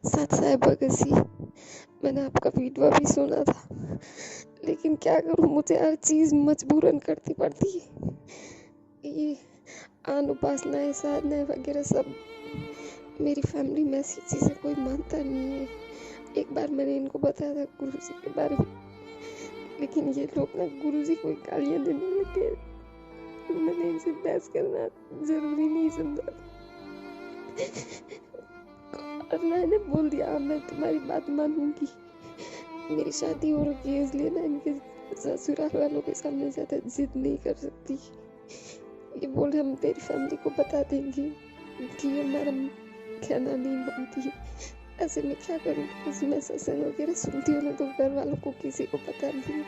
सच है भगत सिंह, मैंने आपका वीडियो भी सुना था, लेकिन क्या करूं, मुझे हर चीज़ मजबूरन करनी पड़ती है। ये आन उपासनाएं साधनाएं वगैरह सब, मेरी फैमिली में ऐसी चीज़ें कोई मानता नहीं है। एक बार मैंने इनको बताया था गुरु जी के बारे में, लेकिन ये लोग ना गुरु जी को गालियाँ देने लगे। मैंने इनसे बहस करना जरूरी नहीं समझा, और मैंने बोल दिया मैं तुम्हारी बात मानूंगी। मेरी शादी हो रखी है, इसलिए ना इनके ससुराल वालों के सामने ज़्यादा जिद नहीं कर सकती। ये बोले हम तेरी फैमिली को बता देंगे कि हमारा कहना नहीं मानती है। ऐसे में क्या करूँ, मैं सत्संग वगैरह सुनती हूँ ना, तो घर वालों को किसी को पता नहीं है।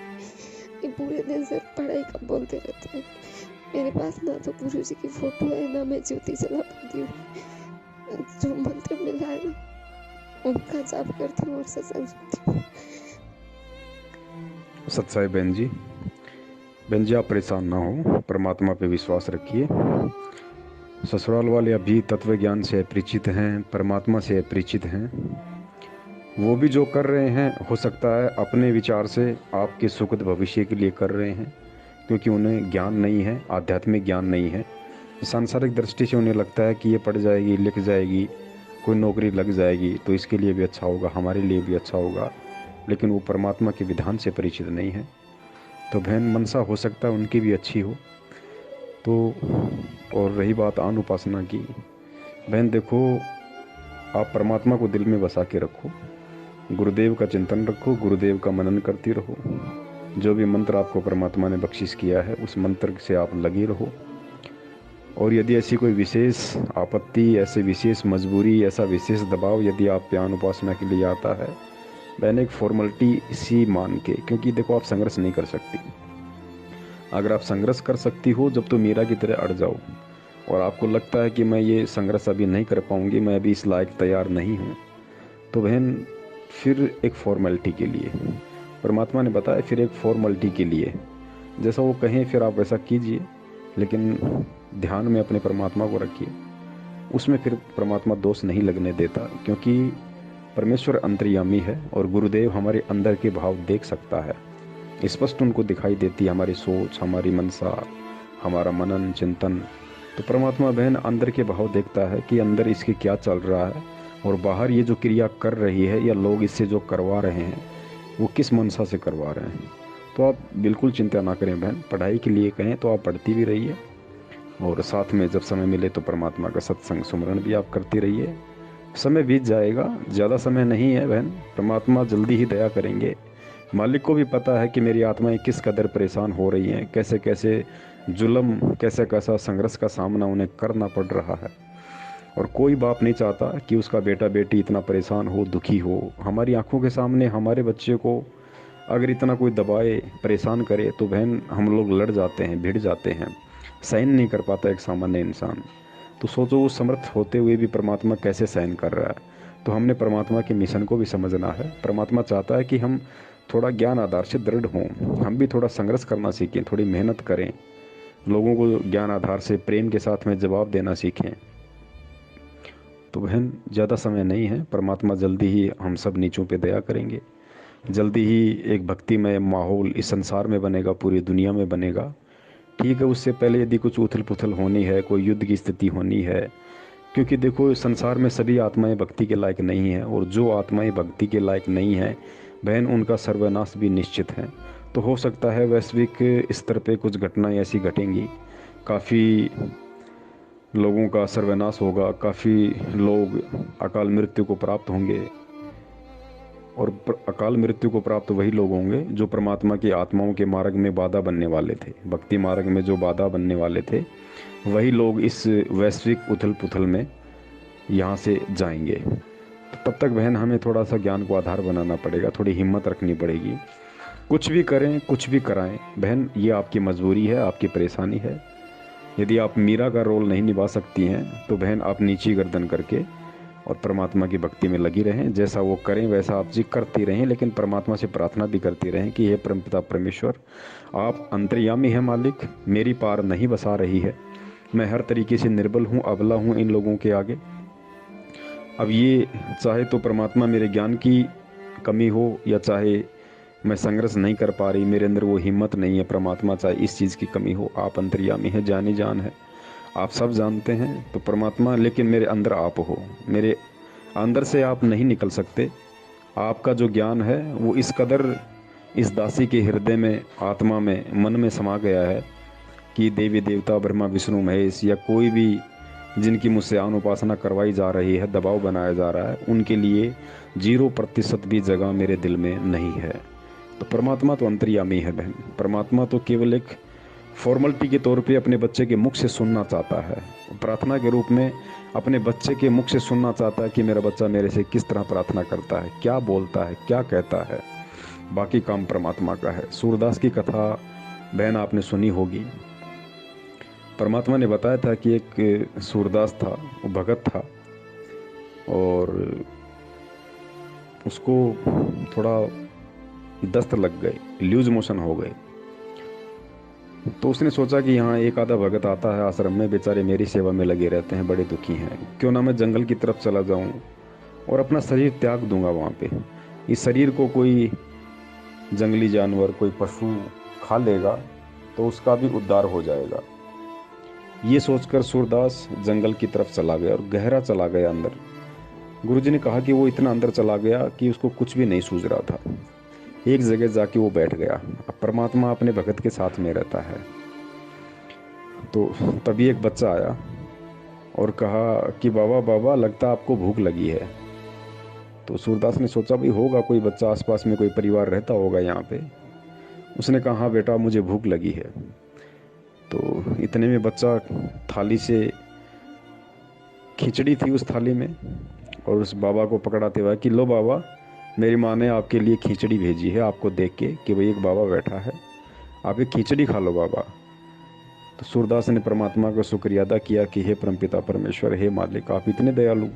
ये पूरे दिन सिर्फ पढ़ाई का बोलते रहते हैं। मेरे पास ना तो गुरु जी की फोटो है, ना मैं ज्योति जला पाती हूँ। जो मंत्र मिला है ना, उनका जाप करती हूँ और सत्संग सुनती हूँ। सत्साई बहन जी, आप परेशान ना हो, परमात्मा पे विश्वास रखिए। ससुराल वाले अभी तत्व ज्ञान से अपरिचित हैं, परमात्मा से अपरिचित हैं। वो भी जो कर रहे हैं हो सकता है अपने विचार से आपके सुखद भविष्य के लिए कर रहे हैं, क्योंकि उन्हें ज्ञान नहीं है, आध्यात्मिक ज्ञान नहीं है। सांसारिक दृष्टि से उन्हें लगता है कि ये पढ़ जाएगी, लिख जाएगी, कोई नौकरी लग जाएगी तो इसके लिए भी अच्छा होगा, हमारे लिए भी अच्छा होगा, लेकिन वो परमात्मा के विधान से परिचित नहीं है। तो बहन, मनसा हो सकता है उनकी भी अच्छी हो। तो और रही बात आन उपासना की, बहन देखो, आप परमात्मा को दिल में बसा के रखो, गुरुदेव का चिंतन रखो, गुरुदेव का मनन करती रहो। जो भी मंत्र आपको परमात्मा ने बख्शिश किया है उस मंत्र से आप लगे रहो। और यदि ऐसी कोई विशेष आपत्ति, ऐसे विशेष मजबूरी, ऐसा विशेष दबाव यदि आप ज्ञान उपासना के लिए आता है, मैंने एक फॉर्मेलिटी सी मान के, क्योंकि देखो आप संघर्ष नहीं कर सकती। अगर आप संघर्ष कर सकती हो जब तो मीरा की तरह अड़ जाओ, और आपको लगता है कि मैं ये संघर्ष अभी नहीं कर पाऊंगी, मैं अभी इस लायक तैयार नहीं हूँ, तो बहन फिर एक फॉर्मेलिटी के लिए, परमात्मा ने बताया फिर एक फॉर्मेलिटी के लिए, जैसा वो कहें फिर आप वैसा कीजिए, लेकिन ध्यान में अपने परमात्मा को रखिए। उसमें फिर परमात्मा दोष नहीं लगने देता, क्योंकि परमेश्वर अंतर्यामी है और गुरुदेव हमारे अंदर के भाव देख सकता है। स्पष्ट उनको दिखाई देती है हमारी सोच, हमारी मनसा, हमारा मनन चिंतन। तो परमात्मा बहन अंदर के भाव देखता है कि अंदर इसके क्या चल रहा है, और बाहर ये जो क्रिया कर रही है या लोग इससे जो करवा रहे हैं वो किस मनसा से करवा रहे हैं। तो आप बिल्कुल चिंता ना करें बहन, पढ़ाई के लिए कहें तो आप पढ़ती भी रहिए, और साथ में जब समय मिले तो परमात्मा का सत्संग सुमरण भी आप करती रहिए। समय बीत जाएगा, ज़्यादा समय नहीं है बहन, परमात्मा जल्दी ही दया करेंगे। मालिक को भी पता है कि मेरी आत्माएं किस कदर परेशान हो रही हैं, कैसे कैसे जुल्म, कैसे कैसा संघर्ष का सामना उन्हें करना पड़ रहा है। और कोई बाप नहीं चाहता कि उसका बेटा बेटी इतना परेशान हो, दुखी हो। हमारी आंखों के सामने हमारे बच्चे को अगर इतना कोई दबाए, परेशान करे, तो बहन हम लोग लड़ जाते हैं, भिड़ जाते हैं, सहन नहीं कर पाता एक सामान्य इंसान। तो सोचो वो समर्थ होते हुए भी परमात्मा कैसे सहन कर रहा है। तो हमने परमात्मा के मिशन को भी समझना है। परमात्मा चाहता है कि हम थोड़ा ज्ञान आधार से दृढ़ हों, हम भी थोड़ा संघर्ष करना सीखें, थोड़ी मेहनत करें, लोगों को ज्ञान आधार से प्रेम के साथ में जवाब देना सीखें। तो बहन ज़्यादा समय नहीं है, परमात्मा जल्दी ही हम सब नीचों पे दया करेंगे। जल्दी ही एक भक्तिमय माहौल इस संसार में बनेगा, पूरी दुनिया में बनेगा। ठीक है, उससे पहले यदि कुछ उथल पुथल होनी है, कोई युद्ध की स्थिति होनी है, क्योंकि देखो संसार में सभी आत्माएं भक्ति के लायक नहीं हैं, और जो आत्माएं भक्ति के लायक नहीं हैं बहन, उनका सर्वनाश भी निश्चित है। तो हो सकता है वैश्विक स्तर पे कुछ घटनाएं ऐसी घटेंगी, काफ़ी लोगों का सर्वनाश होगा, काफ़ी लोग अकाल मृत्यु को प्राप्त होंगे। और अकाल मृत्यु को प्राप्त वही लोग होंगे जो परमात्मा की आत्माओं के मार्ग में बाधा बनने वाले थे, भक्ति मार्ग में जो बाधा बनने वाले थे, वही लोग इस वैश्विक उथल पुथल में यहाँ से जाएंगे। तो तब तक बहन हमें थोड़ा सा ज्ञान को आधार बनाना पड़ेगा, थोड़ी हिम्मत रखनी पड़ेगी। कुछ भी करें, कुछ भी कराएं बहन, ये आपकी मजबूरी है, आपकी परेशानी है। यदि आप मीरा का रोल नहीं निभा सकती हैं तो बहन आप नीची गर्दन करके और परमात्मा की भक्ति में लगी रहें। जैसा वो करें वैसा आप जी करती रहें, लेकिन परमात्मा से प्रार्थना भी करती रहें कि हे परमपिता परमेश्वर, आप अंतर्यामी हैं मालिक, मेरी पार नहीं बसा रही है, मैं हर तरीके से निर्बल हूँ, अबला हूँ इन लोगों के आगे। अब ये चाहे तो परमात्मा मेरे ज्ञान की कमी हो, या चाहे मैं संघर्ष नहीं कर पा रही, मेरे अंदर वो हिम्मत नहीं है, परमात्मा चाहे इस चीज़ की कमी हो, आप अंतर्यामी है, जानी जान है, आप सब जानते हैं। तो परमात्मा, लेकिन मेरे अंदर आप हो, मेरे अंदर से आप नहीं निकल सकते। आपका जो ज्ञान है वो इस कदर इस दासी के हृदय में, आत्मा में, मन में समा गया है कि देवी देवता, ब्रह्मा विष्णु महेश, या कोई भी जिनकी मुझसे आन उपासना करवाई जा रही है, दबाव बनाया जा रहा है, उनके लिए 0% भी जगह मेरे दिल में नहीं है। तो परमात्मा तो अंतर्यामी है बहन। परमात्मा तो केवल एक फॉर्मलिटी के तौर पे अपने बच्चे के मुख से सुनना चाहता है, प्रार्थना के रूप में अपने बच्चे के मुख से सुनना चाहता है कि मेरा बच्चा मेरे से किस तरह प्रार्थना करता है, क्या बोलता है, क्या कहता है। बाकी काम परमात्मा का है। सूरदास की कथा बहन आपने सुनी होगी। परमात्मा ने बताया था कि एक सूरदास था, वो भगत था, और उसको थोड़ा दस्त लग गए, लूज मोशन हो गए। तो उसने सोचा कि यहाँ एक आधा भगत आता है आश्रम में, बेचारे मेरी सेवा में लगे रहते हैं, बड़े दुखी हैं, क्यों ना मैं जंगल की तरफ चला जाऊँ और अपना शरीर त्याग दूंगा वहाँ पे। इस शरीर को कोई जंगली जानवर, कोई पशु खा लेगा तो उसका भी उद्धार हो जाएगा। ये सोचकर सूरदास जंगल की तरफ चला गया और गहरा चला गया अंदर। गुरुजी ने कहा कि वो इतना अंदर चला गया कि उसको कुछ भी नहीं सूझ रहा था। एक जगह जाके वो बैठ गया। अब परमात्मा अपने भगत के साथ में रहता है। तो तभी एक बच्चा आया और कहा कि बाबा बाबा, लगता आपको भूख लगी है। तो सूरदास ने सोचा भाई होगा कोई बच्चा, आसपास में कोई परिवार रहता होगा यहाँ पे। उसने कहा हाँ बेटा, मुझे भूख लगी है। तो इतने में बच्चा थाली से, खिचड़ी थी उस थाली में, और उस बाबा को पकड़ाते हुआ कि लो बाबा, मेरी माँ ने आपके लिए खिचड़ी भेजी है, आपको देख के कि भाई एक बाबा बैठा है, आप एक खिचड़ी खा लो बाबा। तो सूरदास ने परमात्मा का शुक्रिया अदा किया कि हे परमपिता परमेश्वर, हे मालिक, आप इतने दयालु।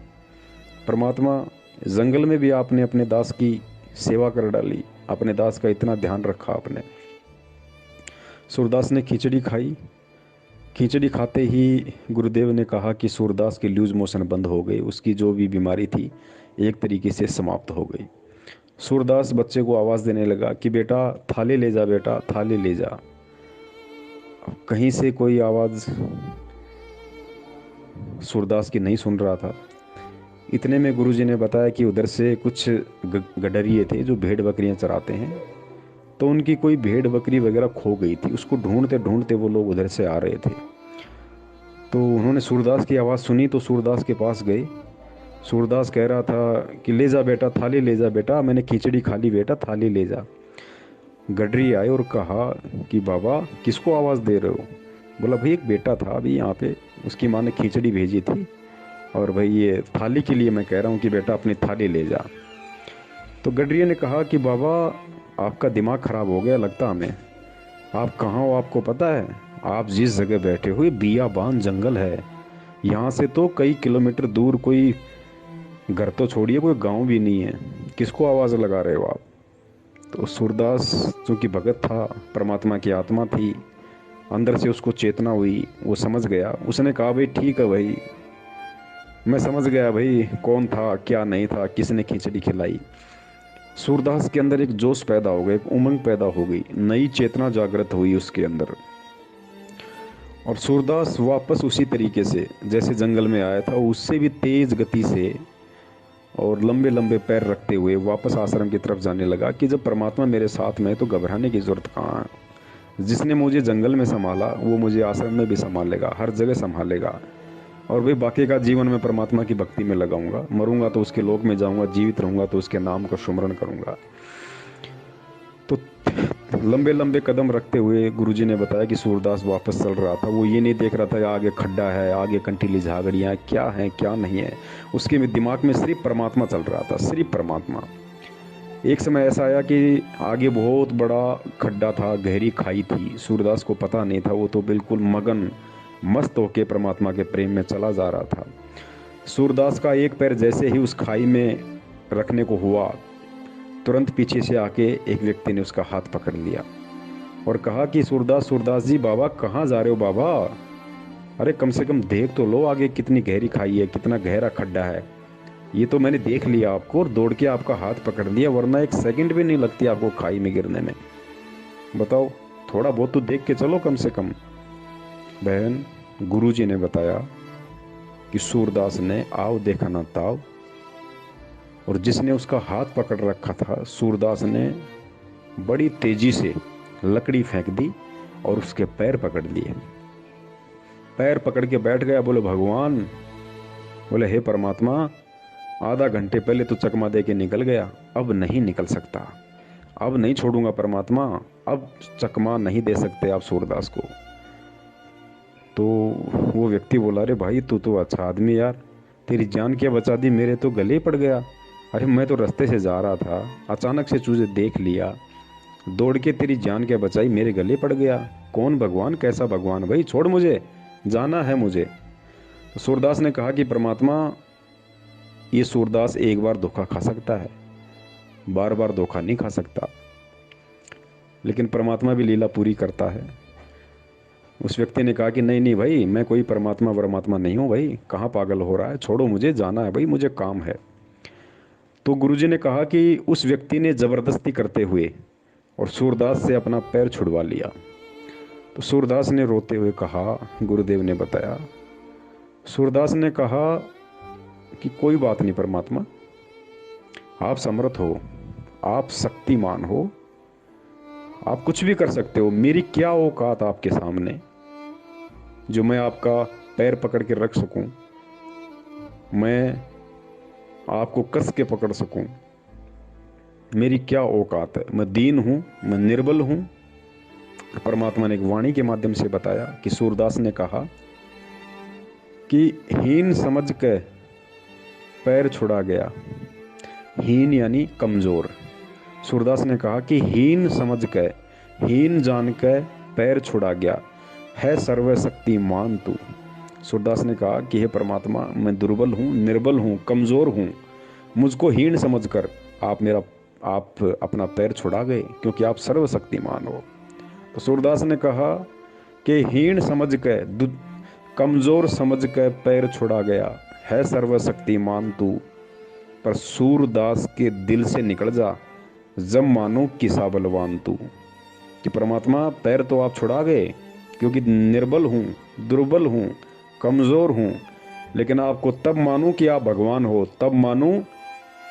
परमात्मा, जंगल में भी आपने अपने दास की सेवा कर डाली, अपने दास का इतना ध्यान रखा आपने। सूरदास ने खिचड़ी खाई। खिचड़ी खाते ही गुरुदेव ने कहा कि सूरदास की लूज मोशन बंद हो गई, उसकी जो भी बीमारी थी एक तरीके से समाप्त हो गई। सूरदास बच्चे को आवाज़ देने लगा कि बेटा थाली ले जा, बेटा थाली ले जा। कहीं से कोई आवाज़ सूरदास की नहीं सुन रहा था। इतने में गुरुजी ने बताया कि उधर से कुछ गडरिए थे जो भेड़ बकरियां चराते हैं, तो उनकी कोई भेड़ बकरी वगैरह खो गई थी। उसको ढूंढते ढूंढते वो लोग उधर से आ रहे थे। तो उन्होंने सूरदास की आवाज़ सुनी तो सूरदास के पास गए। सूरदास कह रहा था कि ले जा बेटा, थाली ले जा बेटा, मैंने खिचड़ी खा ली बेटा, थाली ले जा। गडरी आए और कहा कि बाबा किसको आवाज़ दे रहे हो? बोला भाई एक बेटा था अभी यहाँ पे, उसकी माँ ने खिचड़ी भेजी थी, और भाई ये थाली के लिए मैं कह रहा हूँ कि बेटा अपनी थाली ले जा। तो गडरिया ने कहा कि बाबा आपका दिमाग ख़राब हो गया लगता हमें, आप कहाँ हो आपको पता है? आप जिस जगह बैठे हुए बियाबान जंगल है, यहाँ से तो कई किलोमीटर दूर कोई घर तो छोड़िए कोई गांव भी नहीं है, किसको आवाज़ लगा रहे हो आप? तो सूरदास चूँकि भगत था, परमात्मा की आत्मा थी, अंदर से उसको चेतना हुई, वो समझ गया। उसने कहा भाई ठीक है भाई, मैं समझ गया भाई कौन था क्या नहीं था, किसने खिचड़ी खिलाई। सूरदास के अंदर एक जोश पैदा हो गया, एक उमंग पैदा हो गई, नई चेतना जागृत हुई उसके अंदर। और सूरदास वापस उसी तरीके से जैसे जंगल में आया था, उससे भी तेज गति से और लंबे लंबे पैर रखते हुए वापस आश्रम की तरफ जाने लगा कि जब परमात्मा मेरे साथ में है तो घबराने की ज़रूरत कहाँ है। जिसने मुझे जंगल में संभाला वो मुझे आश्रम में भी संभालेगा, हर जगह संभालेगा। और भाई बाकी का जीवन में परमात्मा की भक्ति में लगाऊंगा, मरूंगा तो उसके लोक में जाऊंगा, जीवित रहूंगा तो उसके नाम का सुमरण करूंगा। तो लंबे लंबे कदम रखते हुए गुरुजी ने बताया कि सूरदास वापस चल रहा था। वो ये नहीं देख रहा था आगे खड्डा है, आगे कंटीली झागड़ियाँ क्या है क्या नहीं है, उसके दिमाग में सिर्फ परमात्मा चल रहा था, सिर्फ परमात्मा। एक समय ऐसा आया कि आगे बहुत बड़ा खड्डा था, गहरी खाई थी, सूरदास को पता नहीं था, वो तो बिल्कुल मगन मस्त होके परमात्मा के प्रेम में चला जा रहा था। सूरदास का एक पैर जैसे ही उस खाई में रखने को हुआ, तुरंत पीछे से आके एक व्यक्ति ने उसका हाथ पकड़ लिया और कहा कि सूरदास जी बाबा कहाँ जा रहे हो बाबा? अरे कम से कम देख तो लो आगे कितनी गहरी खाई है, कितना गहरा खड्डा है। ये तो मैंने देख लिया आपको और दौड़ के आपका हाथ पकड़ लिया, वरना एक सेकंड भी नहीं लगती आपको खाई में गिरने में। बताओ, थोड़ा बहुत तो देख के चलो कम से कम। बहन, गुरुजी ने बताया कि सूरदास ने आओ देखा ना ताव, और जिसने उसका हाथ पकड़ रखा था, सूरदास ने बड़ी तेजी से लकड़ी फेंक दी और उसके पैर पकड़ लिए। पैर पकड़ के बैठ गया। बोले भगवान, बोले हे परमात्मा, आधा घंटे पहले तो चकमा दे के निकल गया, अब नहीं निकल सकता, अब नहीं छोड़ूंगा परमात्मा, अब चकमा नहीं दे सकते आप सूरदास को। तो वो व्यक्ति बोला, अरे भाई तू तो अच्छा आदमी यार, तेरी जान क्या बचा दी, मेरे तो गले पड़ गया। अरे मैं तो रास्ते से जा रहा था, अचानक से तुझे देख लिया, दौड़ के तेरी जान क्या बचाई, मेरे गले पड़ गया। कौन भगवान, कैसा भगवान, भाई छोड़, मुझे जाना है मुझे। तो सूरदास ने कहा कि परमात्मा, ये सूरदास एक बार धोखा खा सकता है, बार बार धोखा नहीं खा सकता, लेकिन परमात्मा भी लीला पूरी करता है। उस व्यक्ति ने कहा कि नहीं नहीं भाई, मैं कोई परमात्मा नहीं हूँ भाई, कहाँ पागल हो रहा है, छोड़ो, मुझे जाना है भाई, मुझे काम है। तो गुरुजी ने कहा कि उस व्यक्ति ने ज़बरदस्ती करते हुए और सूरदास से अपना पैर छुड़वा लिया। तो सूरदास ने रोते हुए कहा, गुरुदेव ने बताया, सूरदास ने कहा कि कोई बात नहीं परमात्मा, आप समर्थ हो, आप शक्तिमान हो, आप कुछ भी कर सकते हो, मेरी क्या औकात आपके सामने जो मैं आपका पैर पकड़ के रख सकूं, मैं आपको कस के पकड़ सकूं, मेरी क्या औकात है, मैं दीन हूं, मैं निर्बल हूं। परमात्मा ने एक वाणी के माध्यम से बताया कि सूरदास ने कहा कि हीन समझ के पैर छुड़ा गया। हीन यानी कमजोर। सूरदास ने कहा कि हीन समझ के, हीन जान के पैर छुड़ा गया, है सर्वशक्तिमान तू। सूरदास ने कहा कि हे परमात्मा, मैं दुर्बल हूँ, निर्बल हूँ, कमज़ोर हूँ, मुझको हीन समझकर आप अपना पैर छुड़ा गए, क्योंकि आप सर्वशक्तिमान हो। तो सूरदास ने कहा कि हीन समझ के, कमज़ोर समझ के पैर छुड़ा गया, है सर्वशक्तिमान तू, पर सूरदास के दिल से निकल जा, जब मानो किसा बलवान तू। कि परमात्मा, पैर तो आप छुड़ा गए क्योंकि निर्बल हूँ, दुर्बल हूँ, कमज़ोर हूँ, लेकिन आपको तब मानूं कि आप भगवान हो, तब मानूं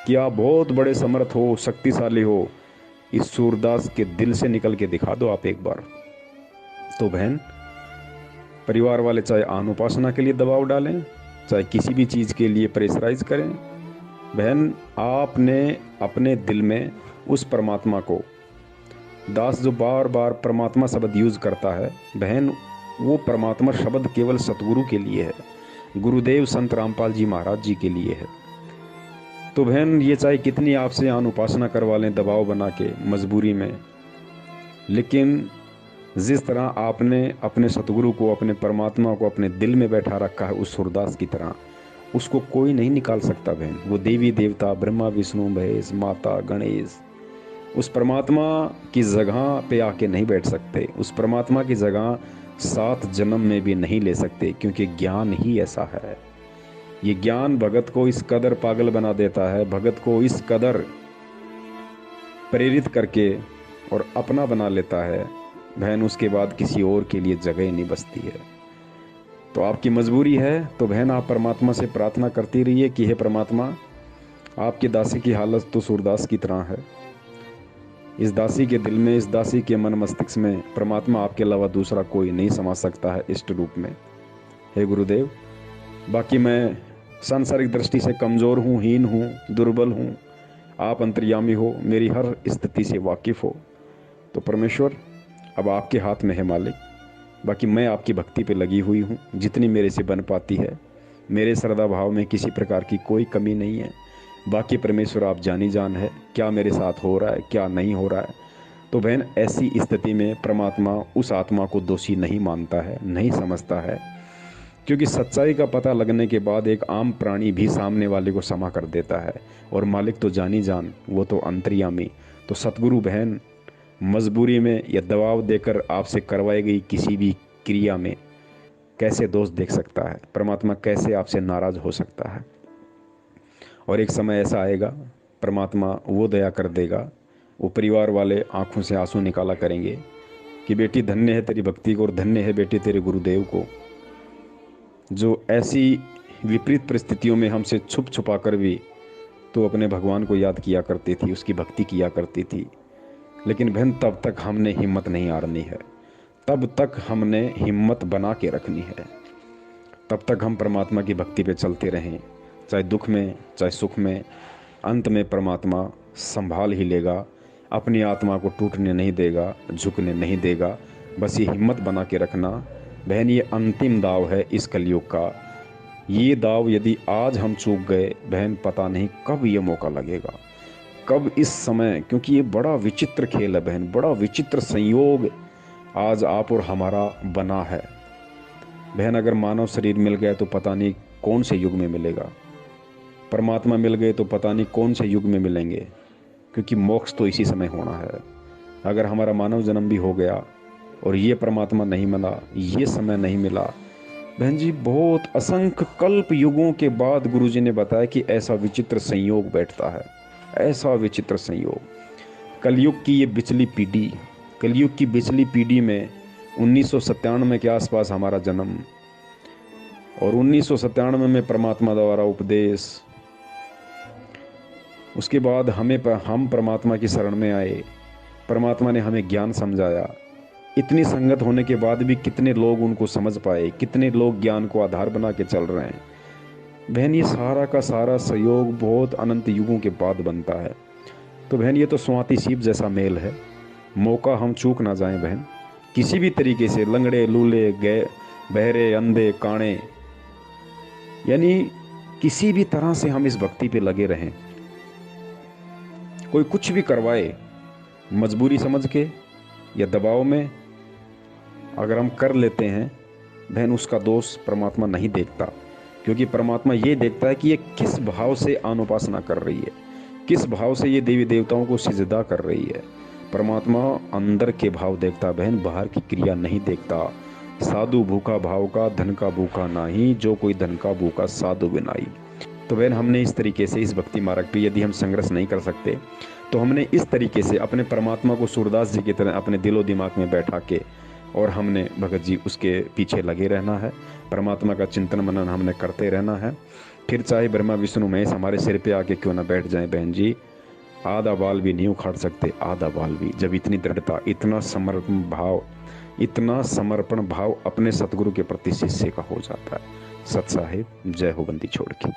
कि आप बहुत बड़े समर्थ हो, शक्तिशाली हो। इस सूरदास के दिल से निकल के दिखा दो आप एक बार। तो बहन, परिवार वाले चाहे आन उपासना के लिए दबाव डालें, चाहे किसी भी चीज़ के लिए प्रेशराइज करें, बहन आपने अपने दिल में उस परमात्मा को, दास जो बार बार परमात्मा शब्द यूज़ करता है, बहन वो परमात्मा शब्द केवल सतगुरु के लिए है, गुरुदेव संत रामपाल जी महाराज जी के लिए है। तो बहन, ये चाहे कितनी आपसे आन उपासना करवा लें दबाव बना के, मजबूरी में, लेकिन जिस तरह आपने अपने सतगुरु को, अपने परमात्मा को अपने दिल में बैठा रखा है उस सूरदास की तरह, उसको कोई नहीं निकाल सकता बहन। वो देवी देवता, ब्रह्मा विष्णु महेश, माता गणेश, उस परमात्मा की जगह पे आके नहीं बैठ सकते, उस परमात्मा की जगह 7 जन्म में भी नहीं ले सकते, क्योंकि ज्ञान ही ऐसा है। ये ज्ञान भगत को इस कदर पागल बना देता है, भगत को इस कदर प्रेरित करके और अपना बना लेता है, बहन उसके बाद किसी और के लिए जगह नहीं बचती है। तो आपकी मजबूरी है, तो बहन आप परमात्मा से प्रार्थना करती रहिए कि हे परमात्मा, आपकी दासी की हालत तो सूरदास की तरह है, इस दासी के दिल में, इस दासी के मन मस्तिष्क में परमात्मा आपके अलावा दूसरा कोई नहीं समा सकता है इष्ट रूप में। हे गुरुदेव, बाकी मैं सांसारिक दृष्टि से कमज़ोर हूँ, हीन हूँ, दुर्बल हूँ, आप अंतर्यामी हो, मेरी हर स्थिति से वाकिफ़ हो। तो परमेश्वर अब आपके हाथ में है मालिक, बाकी मैं आपकी भक्ति पे लगी हुई हूँ, जितनी मेरे से बन पाती है। मेरे श्रद्धा भाव में किसी प्रकार की कोई कमी नहीं है। बाकी परमेश्वर आप जानी जान है, क्या मेरे साथ हो रहा है, क्या नहीं हो रहा है। तो बहन, ऐसी स्थिति में परमात्मा उस आत्मा को दोषी नहीं मानता है, नहीं समझता है, क्योंकि सच्चाई का पता लगने के बाद एक आम प्राणी भी सामने वाले को क्षमा कर देता है, और मालिक तो जानी जान, वो तो अंतर्यामी। तो सतगुरु बहन मजबूरी में या दबाव देकर आपसे करवाई गई किसी भी क्रिया में कैसे दोष देख सकता है, परमात्मा कैसे आपसे नाराज हो सकता है। और एक समय ऐसा आएगा परमात्मा वो दया कर देगा, वो परिवार वाले आंखों से आंसू निकाला करेंगे कि बेटी धन्य है तेरी भक्ति को और धन्य है बेटी तेरे गुरुदेव को, जो ऐसी विपरीत परिस्थितियों में हमसे छुप छुपा कर भी तो अपने भगवान को याद किया करती थी, उसकी भक्ति किया करती थी। लेकिन बहन तब तक हमने हिम्मत नहीं हारनी है, तब तक हमने हिम्मत बना के रखनी है, तब तक हम परमात्मा की भक्ति पे चलते रहें, चाहे दुख में चाहे सुख में। अंत में परमात्मा संभाल ही लेगा, अपनी आत्मा को टूटने नहीं देगा, झुकने नहीं देगा। बस ये हिम्मत बना के रखना बहन, ये अंतिम दाव है इस कलयुग का। ये दाव यदि आज हम चूक गए बहन, पता नहीं कब ये मौका लगेगा, कब इस समय, क्योंकि ये बड़ा विचित्र खेल है बहन, बड़ा विचित्र संयोग आज आप और हमारा बना है बहन। अगर मानव शरीर मिल गया तो पता नहीं कौन से युग में मिलेगा, परमात्मा मिल गए तो पता नहीं कौन से युग में मिलेंगे, क्योंकि मोक्ष तो इसी समय होना है। अगर हमारा मानव जन्म भी हो गया और ये परमात्मा नहीं मिला, ये समय नहीं मिला बहन जी, बहुत असंख्य कल्प युगों के बाद गुरुजी ने बताया कि ऐसा विचित्र संयोग बैठता है, ऐसा विचित्र संयोग। कलयुग की ये बिचली पीढ़ी, कलयुग की बिचली पीढ़ी में 1997 के आसपास हमारा जन्म, और 1997 में परमात्मा द्वारा उपदेश, उसके बाद हम परमात्मा की शरण में आए, परमात्मा ने हमें ज्ञान समझाया। इतनी संगत होने के बाद भी कितने लोग उनको समझ पाए, कितने लोग ज्ञान को आधार बना के चल रहे हैं बहन। ये सारा का सारा सहयोग बहुत अनंत युगों के बाद बनता है। तो बहन ये तो स्वाति सीप जैसा मेल है, मौका हम चूक ना जाएं बहन, किसी भी तरीके से। लंगड़े लूले गए, बहरे अंधे काणे, यानी किसी भी तरह से हम इस भक्ति पे लगे रहें। कोई कुछ भी करवाए मजबूरी समझ के या दबाव में, अगर हम कर लेते हैं बहन, उसका दोष परमात्मा नहीं देखता, क्योंकि परमात्मा ये देखता है कि ये किस भाव से अनुपासना कर रही है, किस भाव से ये देवी देवताओं को सिजदा कर रही है। परमात्मा अंदर के भाव देखता बहन, बाहर की क्रिया नहीं देखता। साधु भूखा भाव का, धन का भूखा नाही, जो कोई धन का भूखा साधु बिनाई। तो बहन हमने इस तरीके से इस भक्ति मार्ग पे यदि हम संघर्ष नहीं कर सकते तो हमने इस तरीके से अपने परमात्मा को सूरदास जी की तरह अपने दिलो दिमाग में बैठा के, और हमने भगत जी उसके पीछे लगे रहना है। परमात्मा का चिंतन मनन हमने करते रहना है। फिर चाहे ब्रह्मा विष्णु महेश हमारे सिर पे आके क्यों ना बैठ जाएं बहन जी, आधा बाल भी नहीं उखाड़ सकते, आधा बाल भी। जब इतनी दृढ़ता, इतना समर्पण भाव अपने सतगुरु के प्रति शिष्य का हो जाता है। सत साहिब, जय हो बंदी छोड़ के।